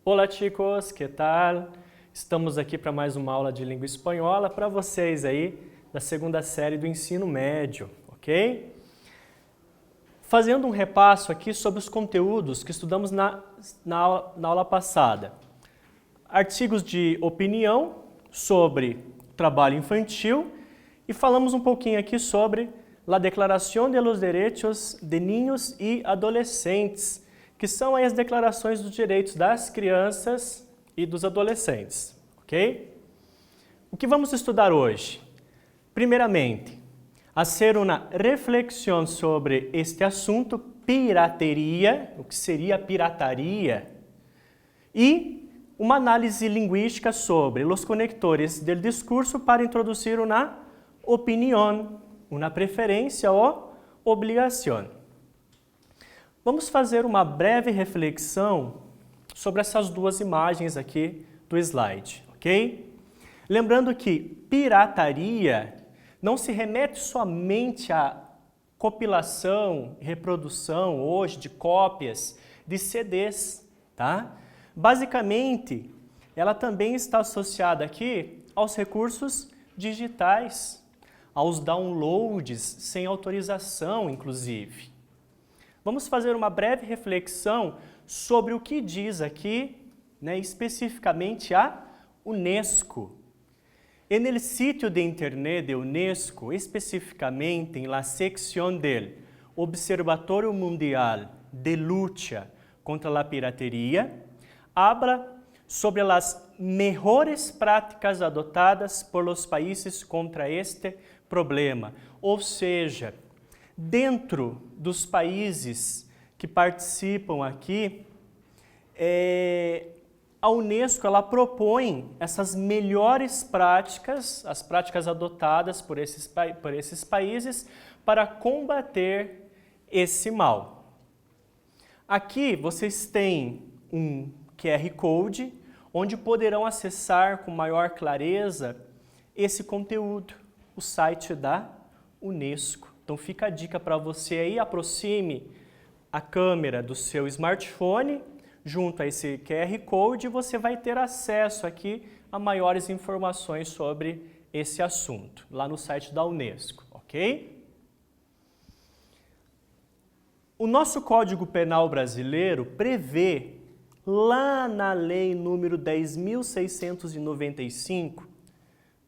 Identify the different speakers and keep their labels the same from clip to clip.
Speaker 1: Olá chicos, que tal? Estamos aqui para mais uma aula de língua espanhola para vocês aí da segunda série do ensino médio, ok? Fazendo um repasso aqui sobre os conteúdos que estudamos na aula passada. Artigos de opinião sobre trabalho infantil e falamos um pouquinho aqui sobre a Declaração de los Derechos de Niños y Adolescentes, que são aí as declarações dos direitos das crianças e dos adolescentes, ok? O que vamos estudar hoje? Primeiramente, fazer uma reflexão sobre este assunto, pirateria, o que seria pirataria, e uma análise linguística sobre os conectores do discurso para introduzir uma opinião, uma preferência ou obrigação. Vamos fazer uma breve reflexão sobre essas duas imagens aqui do slide, ok? Lembrando que pirataria não se remete somente à compilação e reprodução hoje de cópias de CDs, tá? Basicamente, ela também está associada aqui aos recursos digitais, aos downloads sem autorização, inclusive. Vamos fazer uma breve reflexão sobre o que diz aqui, especificamente a Unesco. En el sitio de internet de Unesco, especificamente en la sección del Observatorio Mundial de Lucha contra la Piratería, habla sobre las mejores práticas adotadas por los países contra este problema. Ou seja, dentro dos países que participam aqui, a Unesco ela propõe essas melhores práticas, as práticas adotadas por esses países para combater esse mal. Aqui vocês têm um QR Code, onde poderão acessar com maior clareza esse conteúdo, o site da Unesco. Então fica a dica para você aí, aproxime a câmera do seu smartphone junto a esse QR Code e você vai ter acesso aqui a maiores informações sobre esse assunto, lá no site da Unesco, ok? O nosso Código Penal brasileiro prevê, lá na Lei número 10.695,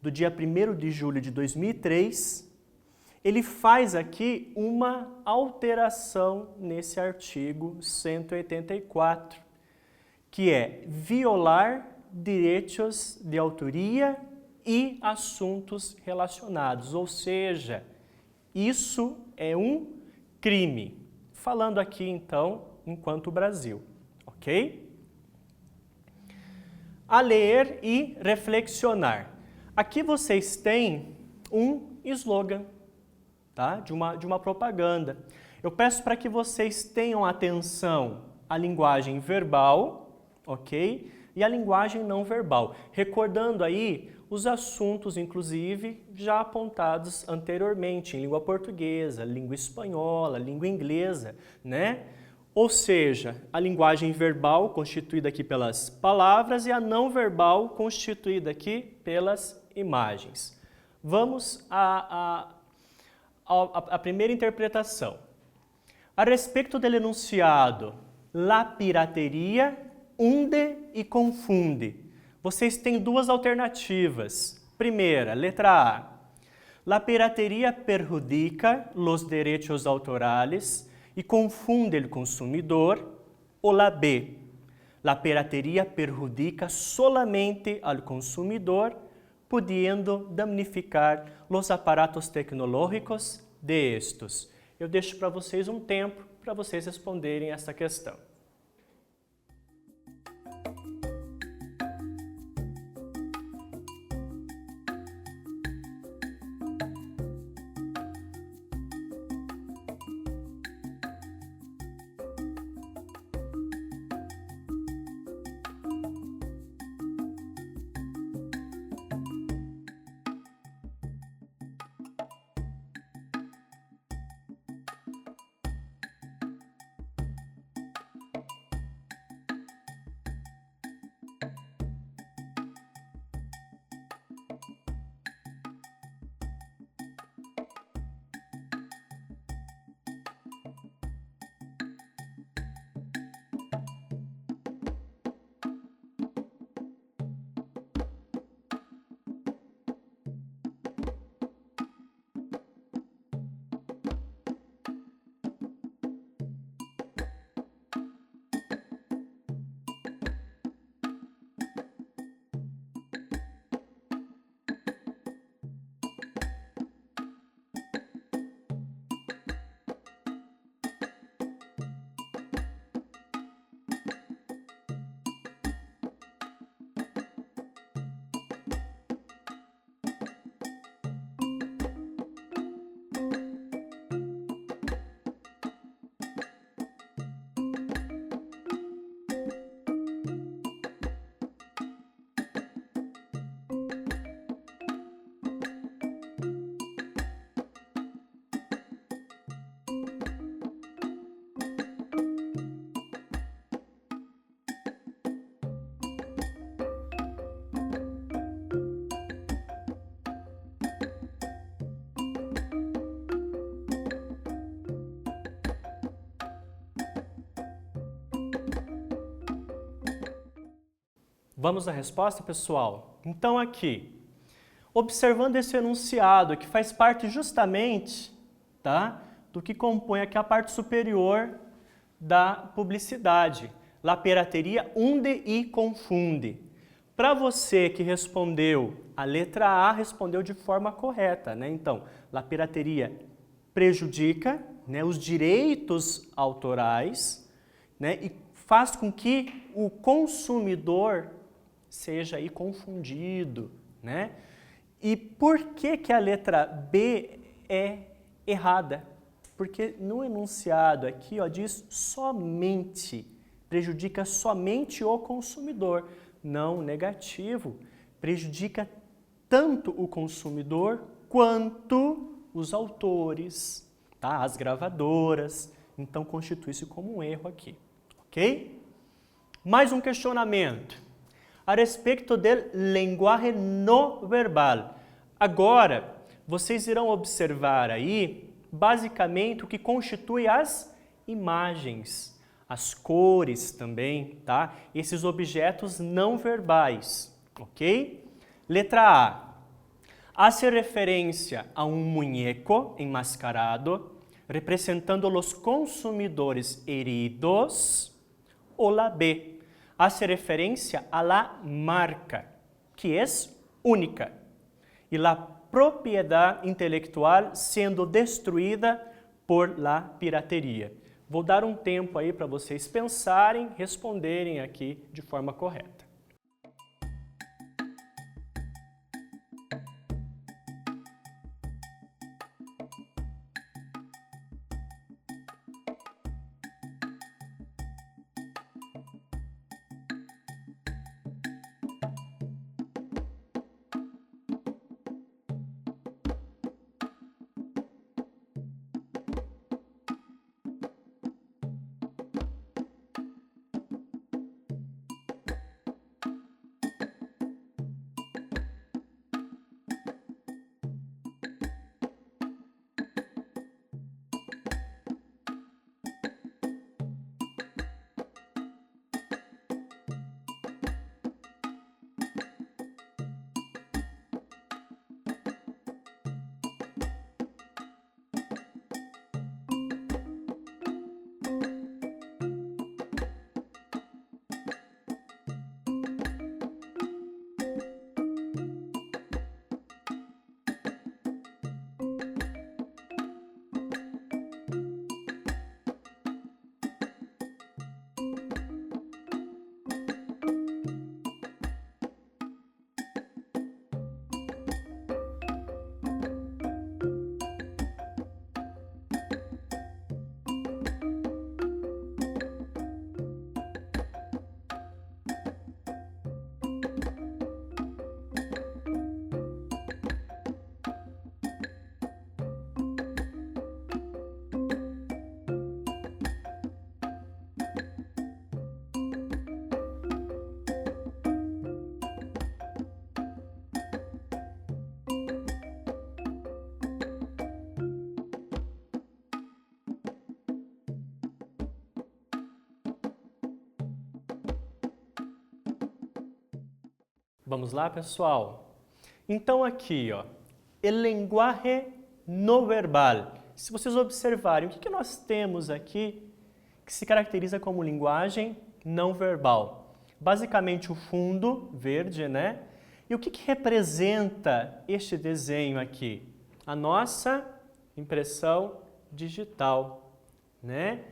Speaker 1: do dia 1º de julho de 2003, ele faz aqui uma alteração nesse artigo 184, que é violar direitos de autoria e assuntos relacionados, ou seja, isso é um crime. Falando aqui, então, enquanto Brasil, ok? A ler e reflexionar. Aqui vocês têm um slogan, tá? de uma propaganda. Eu peço para que vocês tenham atenção à linguagem verbal, ok? E à linguagem não verbal. Recordando aí os assuntos, inclusive, já apontados anteriormente, em língua portuguesa, língua espanhola, língua inglesa, né? Ou seja, a linguagem verbal constituída aqui pelas palavras e a não verbal constituída aqui pelas imagens. Vamos a primeira interpretação. A respeito do enunciado, la pirateria hunde e confunde. Vocês têm duas alternativas. Primeira, letra A. La pirateria perjudica los derechos autorales e confunde el consumidor. Ou la B. La pirateria perjudica solamente al consumidor, pudiendo damnificar los aparatos tecnológicos de estos. Eu deixo para vocês um tempo para vocês responderem essa questão. Vamos à resposta, pessoal? Então aqui, observando esse enunciado que faz parte justamente, tá, do que compõe aqui a parte superior da publicidade. La pirateria hunde e confunde. Para você que respondeu a letra A, respondeu de forma correta, né? Então, la pirateria prejudica, né, os direitos autorais, né, e faz com que o consumidor seja aí confundido, né? E por que que a letra B é errada? Porque no enunciado aqui, ó, diz somente, prejudica somente o consumidor. Não, negativo, prejudica tanto o consumidor quanto os autores, tá? As gravadoras. Então, constitui-se como um erro aqui, ok? Mais um questionamento a respeito do linguagem não verbal. Agora, vocês irão observar aí, basicamente, o que constitui as imagens, as cores também, tá? Esses objetos não verbais, ok? Letra A. Hace referência a um muñeco enmascarado, representando os consumidores heridos, ou la B. Hace referência a la marca, que é única, e la propriedade intelectual sendo destruída por la pirateria. Vou dar um tempo aí para vocês pensarem, responderem aqui de forma correta. Vamos lá, pessoal? Então aqui, ó, el lenguaje no verbal. Se vocês observarem, o que nós temos aqui que se caracteriza como linguagem não verbal? Basicamente o fundo verde, né? E o que representa este desenho aqui? A nossa impressão digital, né?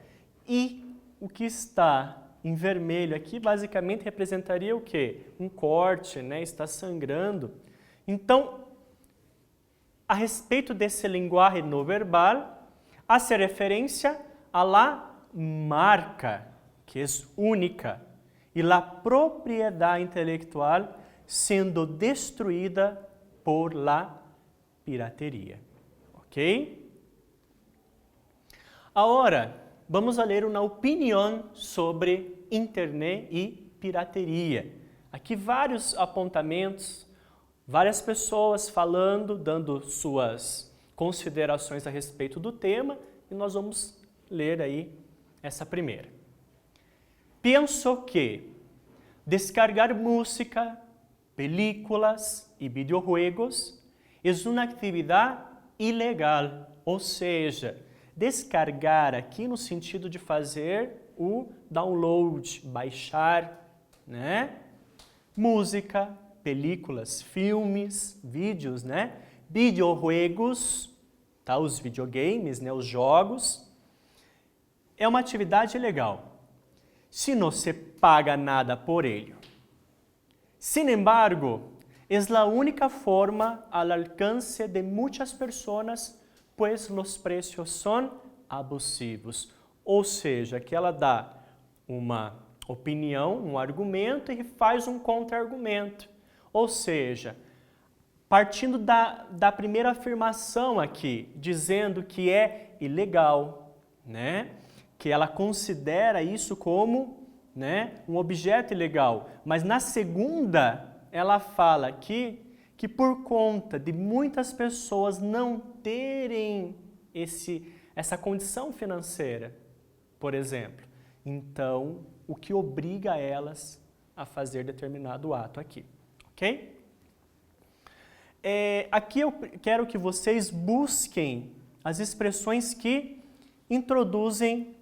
Speaker 1: E o que está em vermelho aqui, basicamente representaria o quê? Um corte, né? Está sangrando. Então, a respeito desse linguagem não verbal, hace referência a la marca, que é única, e la propriedade intelectual sendo destruída por la pirateria. Ok? Agora, vamos a ler uma opinião sobre internet e pirateria. Aqui vários apontamentos, várias pessoas falando, dando suas considerações a respeito do tema, e nós vamos ler aí essa primeira. Penso que Descargar música, películas e videojuegos é uma atividade ilegal, ou seja, descargar aqui no sentido de fazer o download, baixar, né? Música, películas, filmes, vídeos, né? Videojuegos, tá? Os videogames, né? Os jogos. É uma atividade ilegal, se não se paga nada por ele. Sin embargo, é a única forma ao alcance de muitas pessoas, pois os preços são abusivos. Ou seja, que ela dá uma opinião, um argumento e faz um contra-argumento. Ou seja, partindo da primeira afirmação aqui, dizendo que é ilegal, né? Que ela considera isso como, né, um objeto ilegal. Mas na segunda, ela fala que por conta de muitas pessoas não terem essa condição financeira, por exemplo, então o que obriga elas a fazer determinado ato aqui, ok? Aqui eu quero que vocês busquem as expressões que introduzem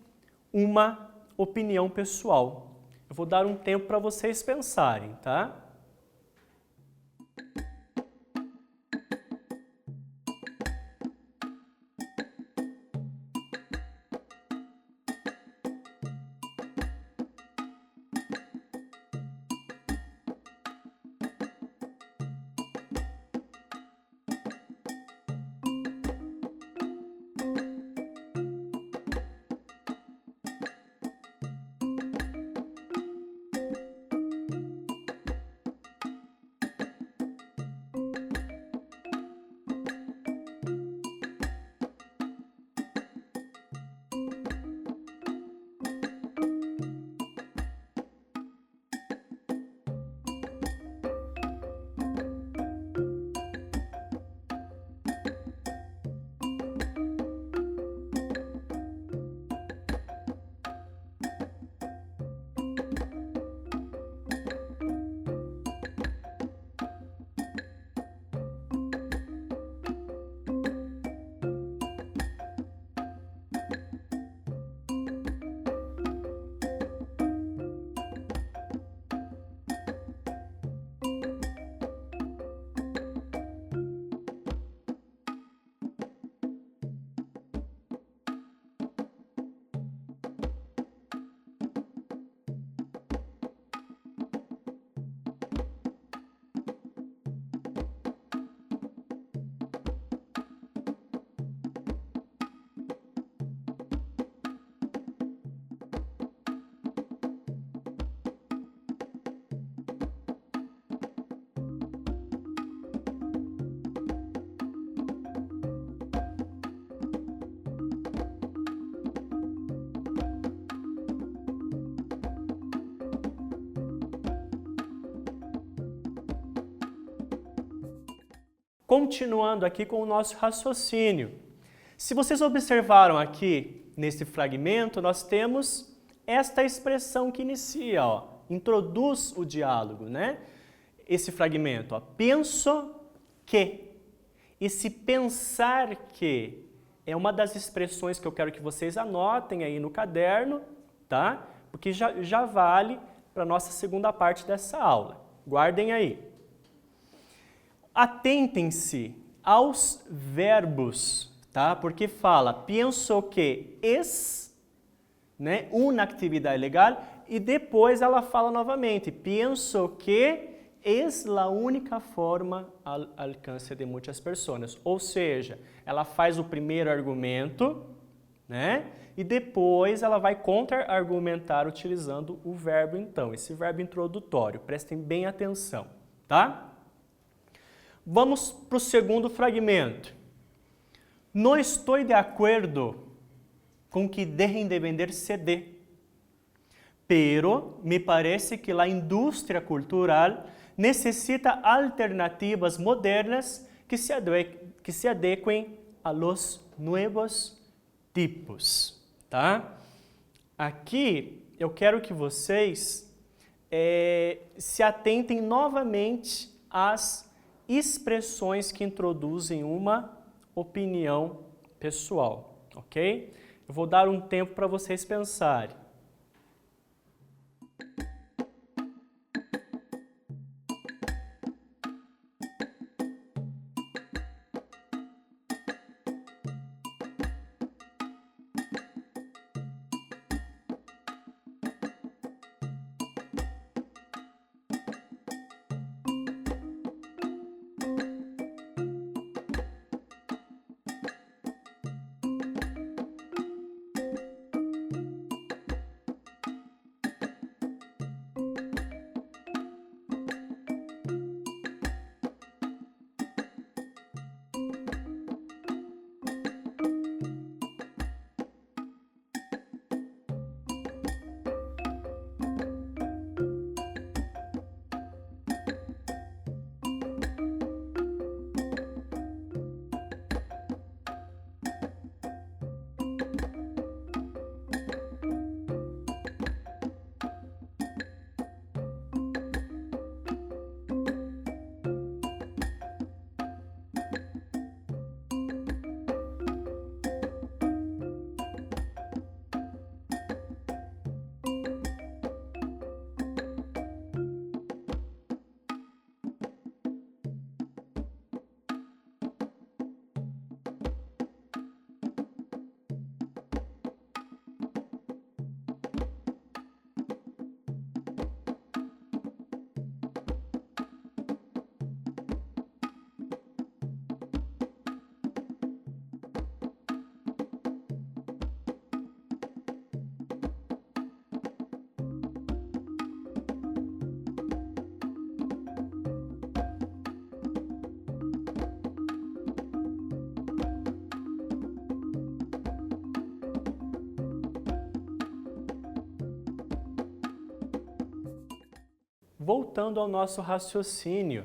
Speaker 1: uma opinião pessoal. Eu vou dar um tempo para vocês pensarem, tá? Continuando aqui com o nosso raciocínio. Se vocês observaram aqui, nesse fragmento, nós temos esta expressão que inicia, ó, introduz o diálogo, né? Esse fragmento, ó, penso que. Esse pensar que é uma das expressões que eu quero que vocês anotem aí no caderno, tá? Porque já vale para a nossa segunda parte dessa aula. Guardem aí. Atentem-se aos verbos, tá? Porque fala, penso que es, né, uma atividade legal, e depois ela fala novamente, penso que es la única forma ao alcance de muitas pessoas. Ou seja, ela faz o primeiro argumento, né? E depois ela vai contra-argumentar utilizando o verbo então, esse verbo introdutório. Prestem bem atenção, tá? Vamos para o segundo fragmento. Não estou de acordo com que deixem de vender CD, pero me parece que a indústria cultural necessita alternativas modernas que se adequem a los nuevos tipos, tá? Aqui eu quero que vocês se atentem novamente às expressões que introduzem uma opinião pessoal, ok? Eu vou dar um tempo para vocês pensarem. Voltando ao nosso raciocínio,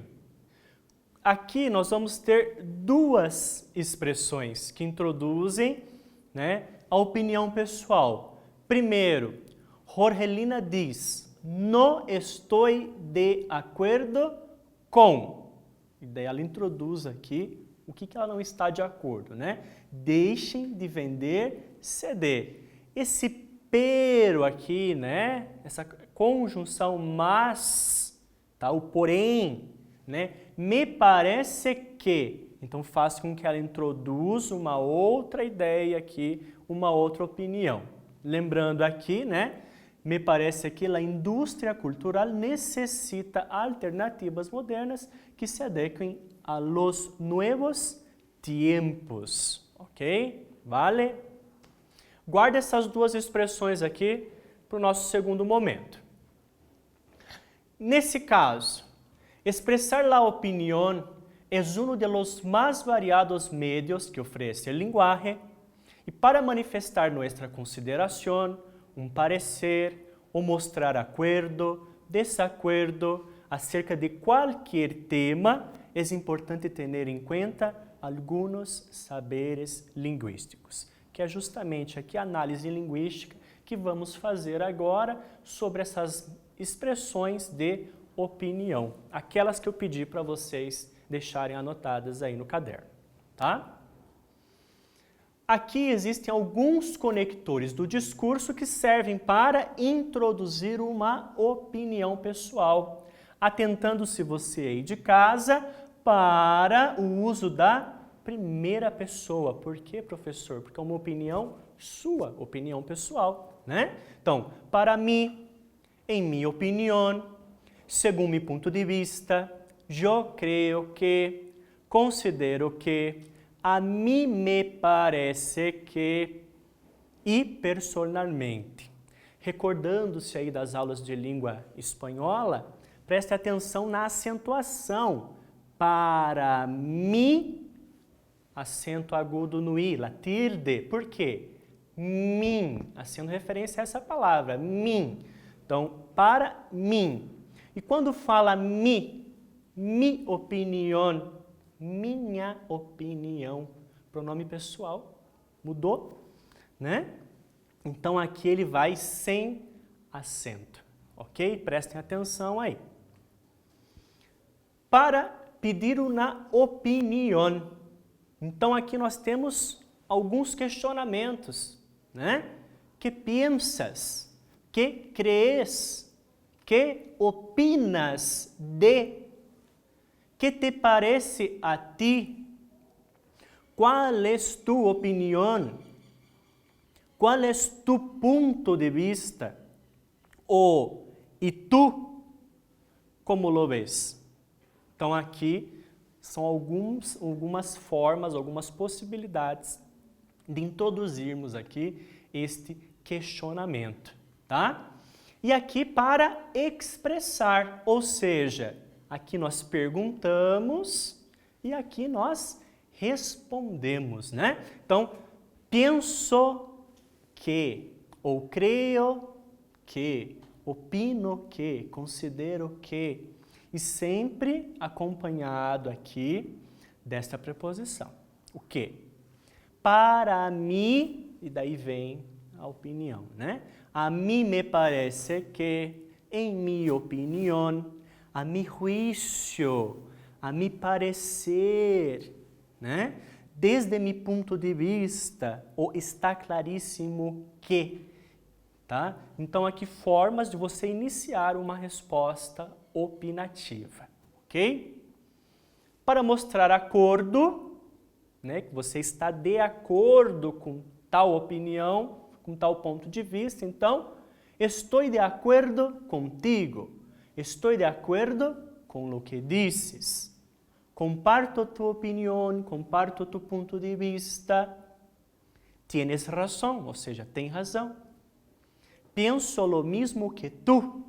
Speaker 1: aqui nós vamos ter duas expressões que introduzem, a opinião pessoal. Primeiro, Jorgelina diz, não estou de acordo com. E daí ela introduz aqui o que ela não está de acordo, Deixem de vender CD. Esse pero aqui, essa conjunção mas, tá? O porém, me parece que. Então faz com que ela introduza uma outra ideia aqui, uma outra opinião. Lembrando aqui, me parece que a indústria cultural necessita alternativas modernas que se adequem a los nuevos tiempos, ok? Vale? Guarda essas duas expressões aqui para o nosso segundo momento. Nesse caso, expressar la opinión es uno de los más variados medios que ofrece el lenguaje y para manifestar nuestra consideración, un parecer o mostrar acuerdo, desacuerdo acerca de cualquier tema, es importante tener en cuenta algunos saberes lingüísticos, que é justamente aqui a análise linguística que vamos fazer agora sobre essas expressões de opinião, aquelas que eu pedi para vocês deixarem anotadas aí no caderno, tá? Aqui existem alguns conectores do discurso que servem para introduzir uma opinião pessoal, atentando-se você aí de casa para o uso da primeira pessoa. Por quê, professor? Porque é uma opinião sua, opinião pessoal, Então, para mim, em minha opinião, segundo meu ponto de vista, eu creio que, considero que, a mim me parece que, e personalmente. Recordando-se aí das aulas de língua espanhola, preste atenção na acentuação. Para mim, acento agudo no i, la tilde. Por quê? Mim, fazendo referência a essa palavra, mim. Então, para mim. E quando fala mi opinião, minha opinião, pronome pessoal, mudou, Então, aqui ele vai sem acento, ok? Prestem atenção aí. Para pedir uma opinião. Então, aqui nós temos alguns questionamentos, né? Que pensas? Que crees? Que opinas de? Que te parece a ti? Qual é tu opinião? Qual é tu ponto de vista? E tu, como lo ves? Então, aqui são algumas formas, algumas possibilidades de introduzirmos aqui este questionamento, tá? E aqui para expressar, ou seja, aqui nós perguntamos e aqui nós respondemos, né? Então, penso que, ou creio que, opino que, considero que, e sempre acompanhado aqui desta preposição. O que? Para mim, e daí vem a opinião, né? A mim me parece que, em minha opinião, a mi juízo, a mi parecer, né? Desde meu ponto de vista, ou está claríssimo que, tá? Então, aqui formas de você iniciar uma resposta opinativa, ok? Para mostrar acordo, né, que você está de acordo com tal opinião, com tal ponto de vista, então, estou de acordo contigo, estou de acordo com o que dices, comparto tu opinião, comparto tu ponto de vista, tienes razão, ou seja, tem razão, penso lo mismo que tu,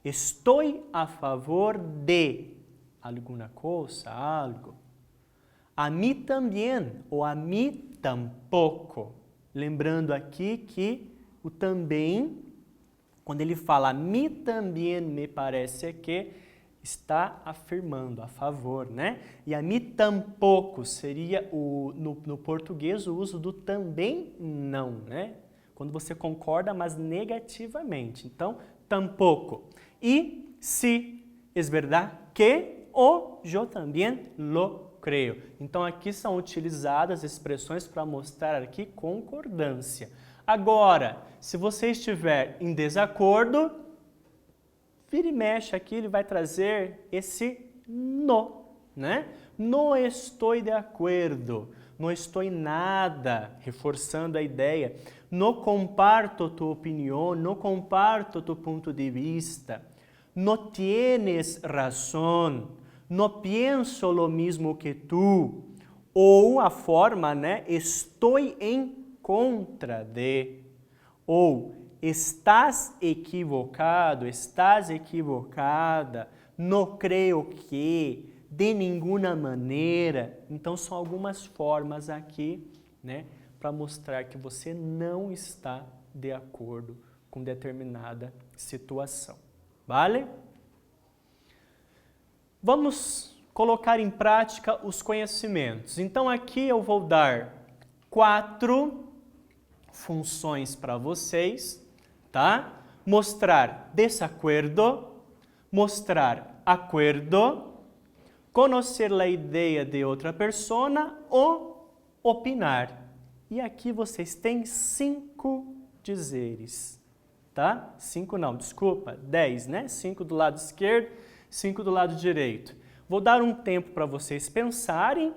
Speaker 1: estou a favor de alguma coisa, algo. A mim também, ou a mim tampouco. Lembrando aqui que o também, quando ele fala a mim também me parece que, está afirmando a favor, né? E a mim tampouco seria, no português, o uso do também não, né? Quando você concorda, mas negativamente. Então, tampouco. E se es verdad que, ou yo también lo creo. Então, aqui são utilizadas expressões para mostrar aqui concordância. Agora, se você estiver em desacordo, vira e mexe aqui, ele vai trazer esse no, né? Não estou de acordo, não estou em nada, reforçando a ideia. Não comparto tu opinião, não comparto tu ponto de vista. Não tienes razão, não penso lo mismo que tu. Ou a forma, né? Estou em contra de. Ou estás equivocado, estás equivocada, não creio que, de nenhuma maneira. Então, são algumas formas aqui, né? Para mostrar que você não está de acordo com determinada situação. Vale? Vamos colocar em prática os conhecimentos. Então, aqui eu vou dar 4 funções para vocês, tá? Mostrar desacordo, mostrar acordo, conhecer a ideia de outra pessoa ou opinar. E aqui vocês têm 5 dizeres, tá? 5 não, desculpa, 10, né? 5 do lado esquerdo, 5 do lado direito. Vou dar um tempo para vocês pensarem,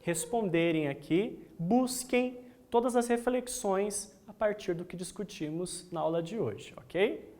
Speaker 1: responderem aqui, busquem todas as reflexões a partir do que discutimos na aula de hoje, ok?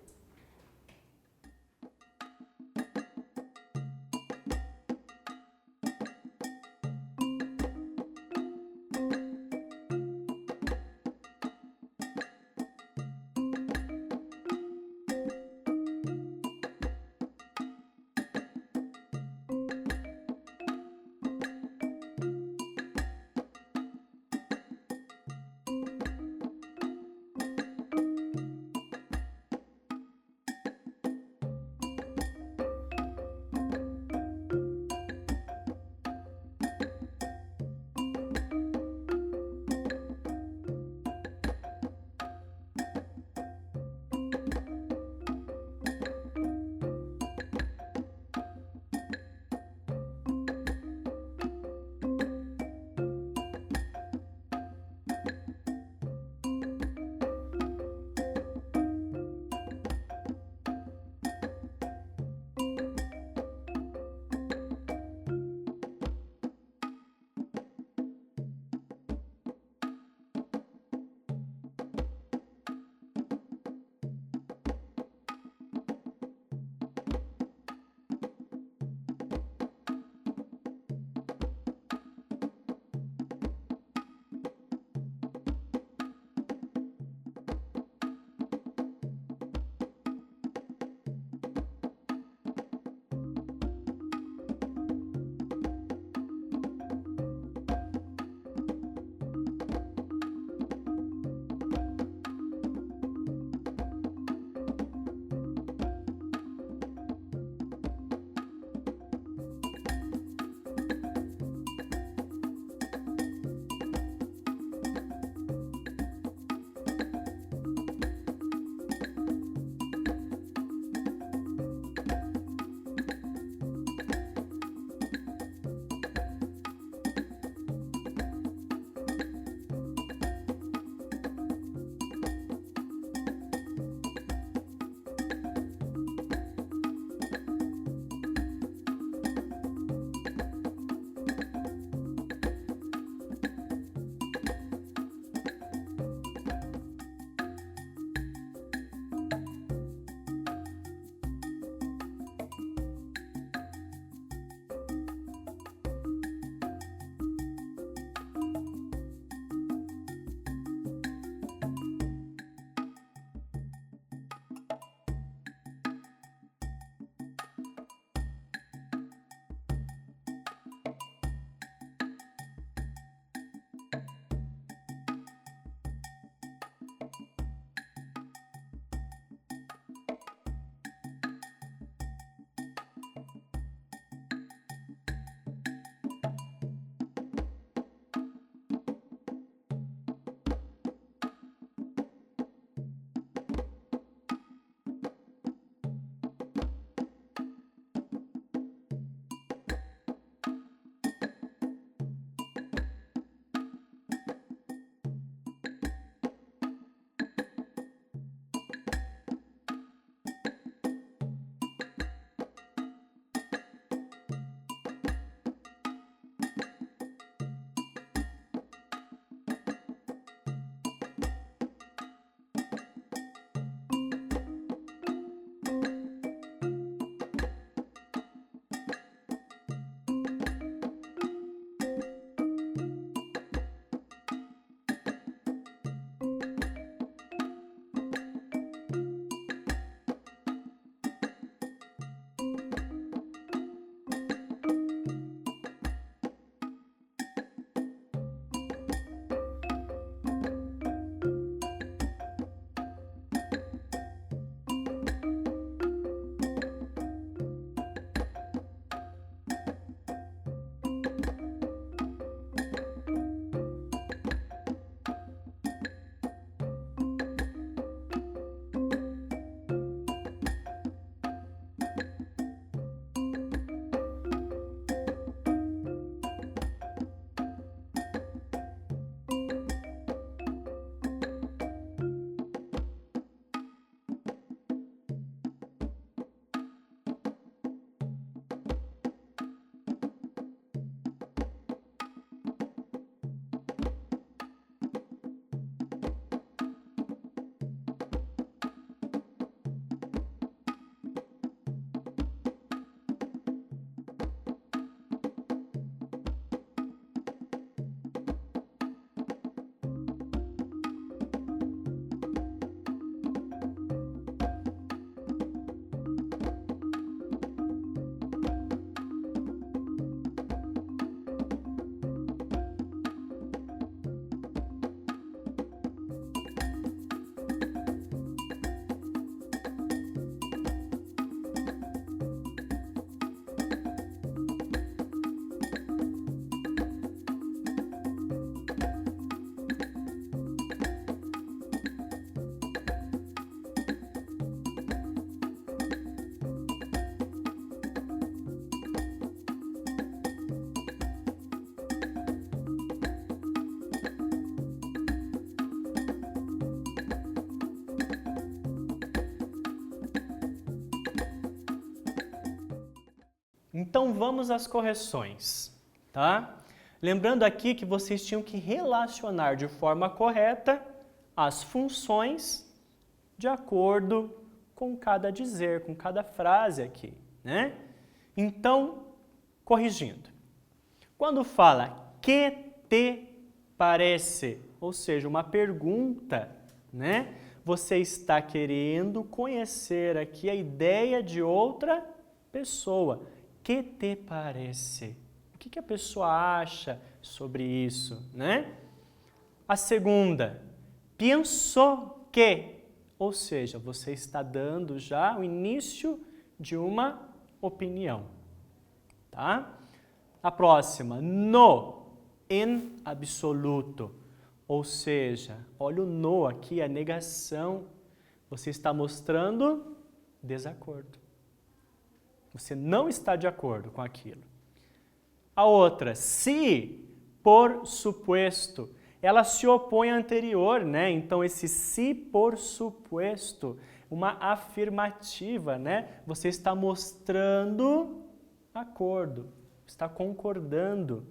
Speaker 1: Então vamos às correções, tá? Lembrando aqui que vocês tinham que relacionar de forma correta as funções de acordo com cada dizer, com cada frase aqui, né? Então, corrigindo. Quando fala que te parece, ou seja, uma pergunta, né? Você está querendo conhecer aqui a ideia de outra pessoa. Que te parece? O que a pessoa acha sobre isso, né? A segunda, penso que, ou seja, você está dando já o início de uma opinião, tá? A próxima, no, em absoluto, ou seja, olha o no aqui, a negação, você está mostrando desacordo. Você não está de acordo com aquilo. A outra, se, por suposto, ela se opõe à anterior, né? Então, esse se por suposto, uma afirmativa, né? Você está mostrando acordo, está concordando.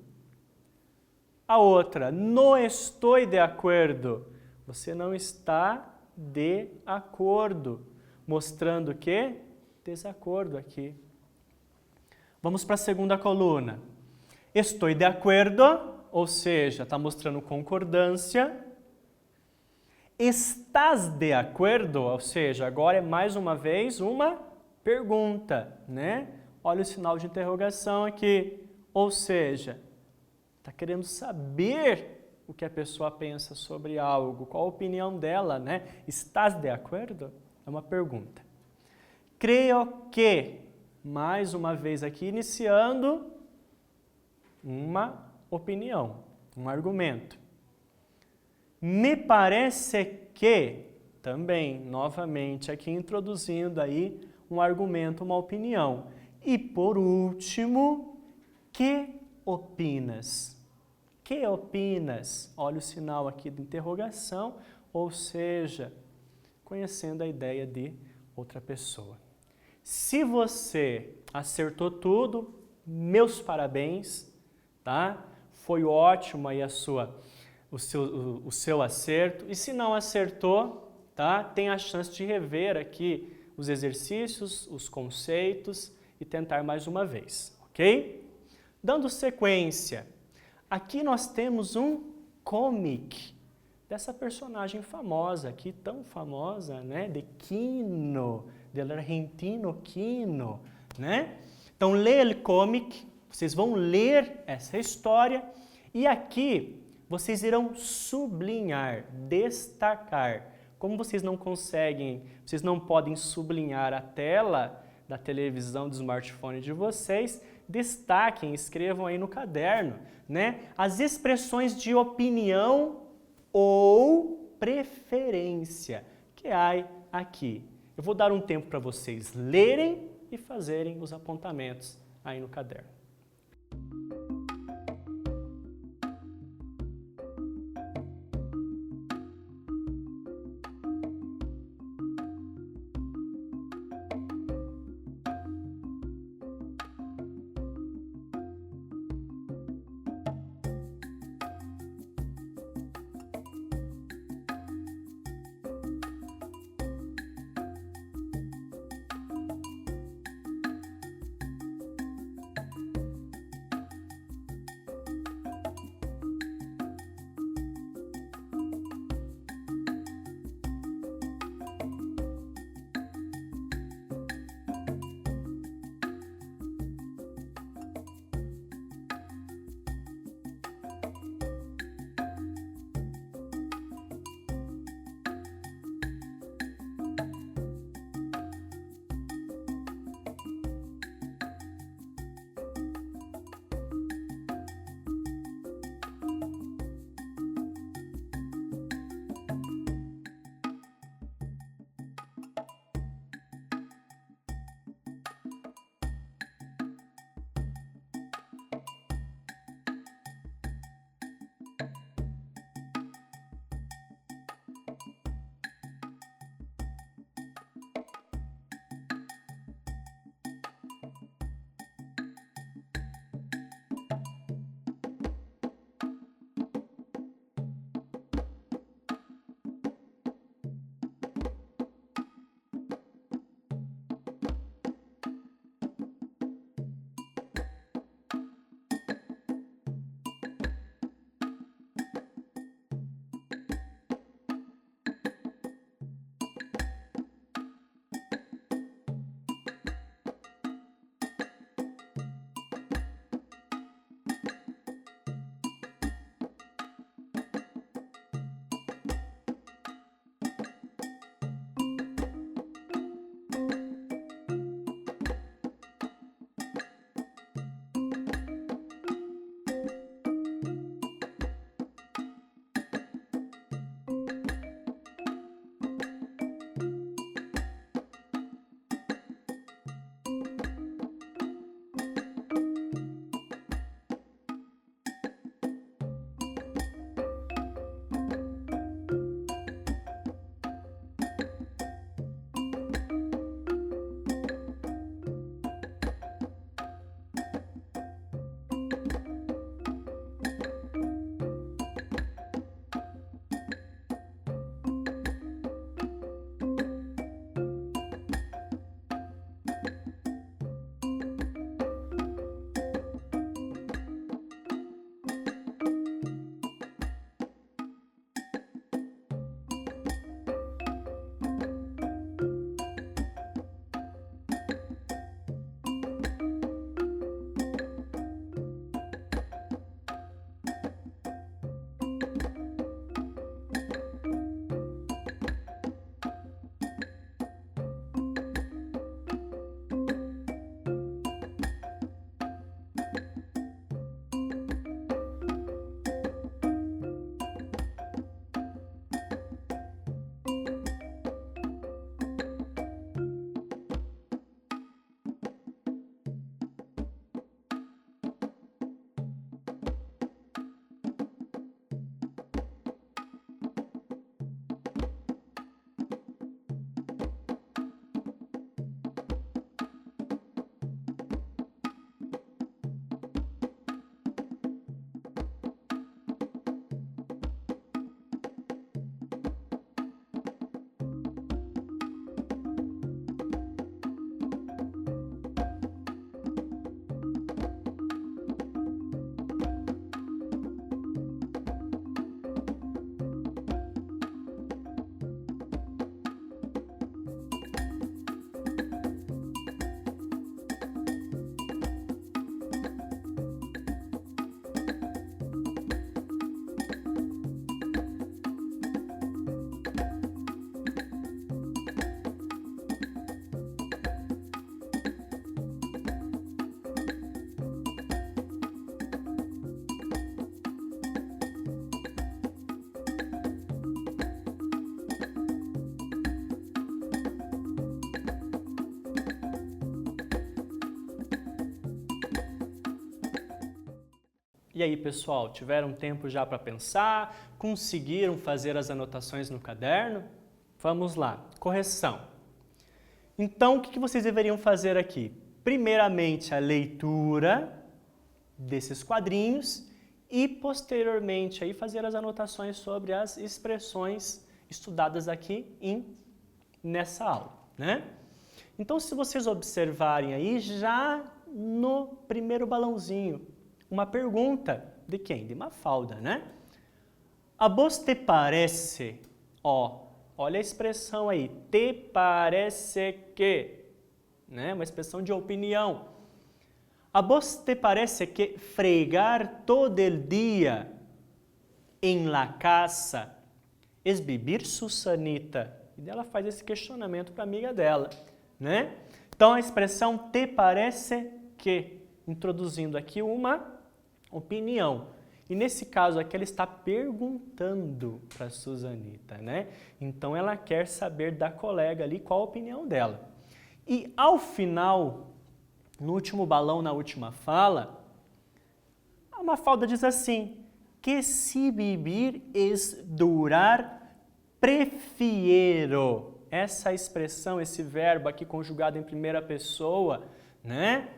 Speaker 1: A outra, não estou de acordo. Você não está de acordo, mostrando o quê? Desacordo aqui. Vamos para a segunda coluna. Estou de acordo, ou seja, está mostrando concordância. Estás de acordo, ou seja, agora é mais uma vez uma pergunta, né? Olha o sinal de interrogação aqui, ou seja, está querendo saber o que a pessoa pensa sobre algo, qual a opinião dela, né? Estás de acordo? É uma pergunta. Creio que, mais uma vez aqui, iniciando uma opinião, um argumento. Me parece que, também, novamente, aqui introduzindo aí um argumento, uma opinião. E, por último, que opinas? Que opinas? Olha o sinal aqui de interrogação, ou seja, conhecendo a ideia de outra pessoa. Se você acertou tudo, meus parabéns, tá? Foi ótimo aí o seu acerto. E se não acertou, tá? Tem a chance de rever aqui os exercícios, os conceitos e tentar mais uma vez, ok? Dando sequência, aqui nós temos um comic dessa personagem famosa aqui, tão famosa, né? De Quino, del argentino Quino, né? Então, lê o comic, vocês vão ler essa história e aqui vocês irão sublinhar, destacar. Como vocês não conseguem, vocês não podem sublinhar a tela da televisão, do smartphone de vocês, destaquem, escrevam aí no caderno, né? As expressões de opinião ou preferência que há aqui. Eu vou dar um tempo para vocês lerem e fazerem os apontamentos aí no caderno. E aí, pessoal, tiveram tempo já para pensar? Conseguiram fazer as anotações no caderno? Vamos lá, correção. Então, o que vocês deveriam fazer aqui? Primeiramente, a leitura desses quadrinhos e, posteriormente, aí, fazer as anotações sobre as expressões estudadas aqui nessa aula, né? Então, se vocês observarem aí, já no primeiro balãozinho, uma pergunta de quem? De Mafalda, né? A vos te parece, olha a expressão aí, te parece que, né? Uma expressão de opinião. A vos te parece que fregar todo el dia em la casa es vivir, Susanita? E ela faz esse questionamento para a amiga dela, né? Então, a expressão te parece que, introduzindo aqui uma opinião. E nesse caso aqui, ela está perguntando para a Susanita, né? Então, ela quer saber da colega ali qual a opinião dela. E ao final, no último balão, na última fala, a Mafalda diz assim, que se vivir es durar, prefiero. Essa expressão, esse verbo aqui conjugado em primeira pessoa, né?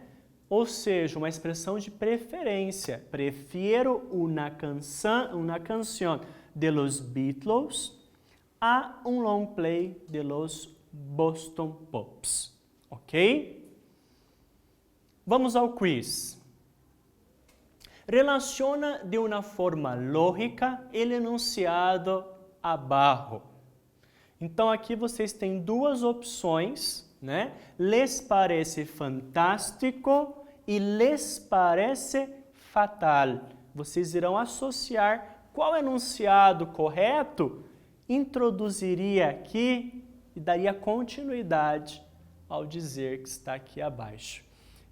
Speaker 1: Ou seja, uma expressão de preferência. Prefiero una canción de los Beatles a un long play de los Boston Pops. Ok? Vamos ao quiz. Relaciona de una forma lógica el enunciado abajo. Então, aqui vocês têm duas opções, né? Les parece fantástico e les parece fatal. Vocês irão associar qual enunciado correto introduziria aqui e daria continuidade ao dizer que está aqui abaixo.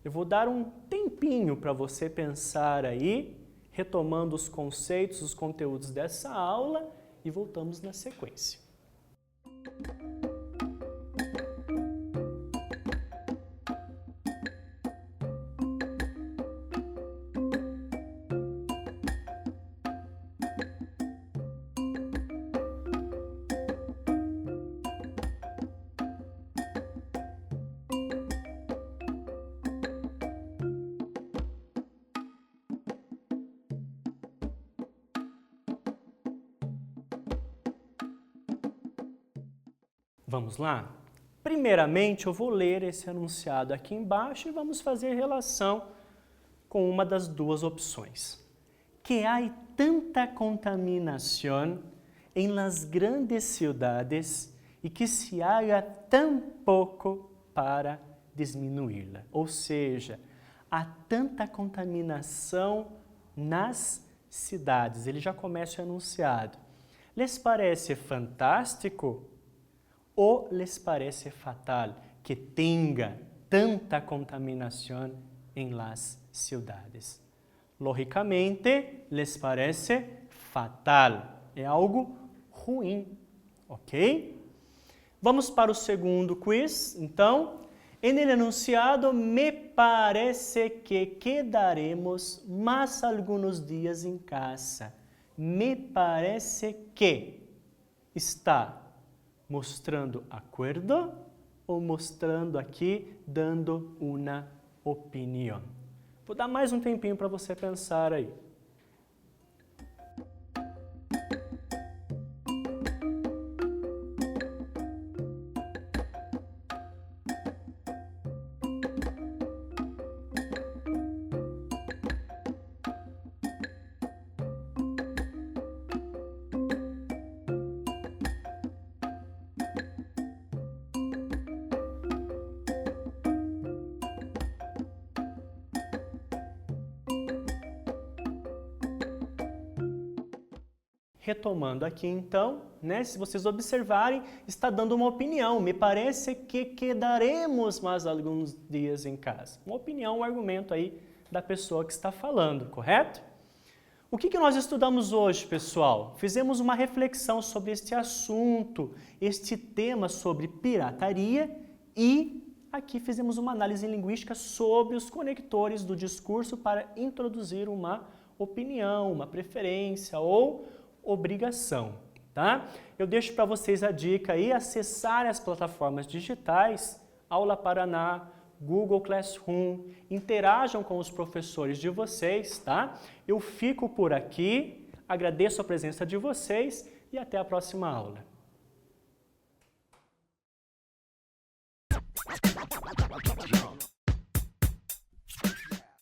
Speaker 1: Eu vou dar um tempinho para você pensar aí, retomando os conceitos, os conteúdos dessa aula e voltamos na sequência. Vamos lá? Primeiramente, eu vou ler esse enunciado aqui embaixo e vamos fazer relação com uma das duas opções. Que há tanta contaminação em las grandes ciudades e que se haga tão pouco para diminuí-la. Ou seja, há tanta contaminação nas cidades. Ele já começa o enunciado. Les parece fantástico? ¿O les parece fatal que tenga tanta contaminación en las ciudades? Lógicamente, les parece fatal. É algo ruim, ok? Vamos para o segundo quiz, então. En el enunciado, me parece que quedaremos más algunos días en casa. Me parece que está mostrando acordo ou mostrando aqui, dando uma opinião. Vou dar mais um tempinho para você pensar aí. Retomando aqui então, né, se vocês observarem, está dando uma opinião. Me parece que quedaremos mais alguns dias em casa. Uma opinião, um argumento aí da pessoa que está falando, correto? O que nós estudamos hoje, pessoal? Fizemos uma reflexão sobre este assunto, este tema sobre pirataria e aqui fizemos uma análise linguística sobre os conectores do discurso para introduzir uma opinião, uma preferência ou obrigação, tá? Eu deixo para vocês a dica aí, acessar as plataformas digitais, Aula Paraná, Google Classroom, interajam com os professores de vocês, tá? Eu fico por aqui, agradeço a presença de vocês e até a próxima aula.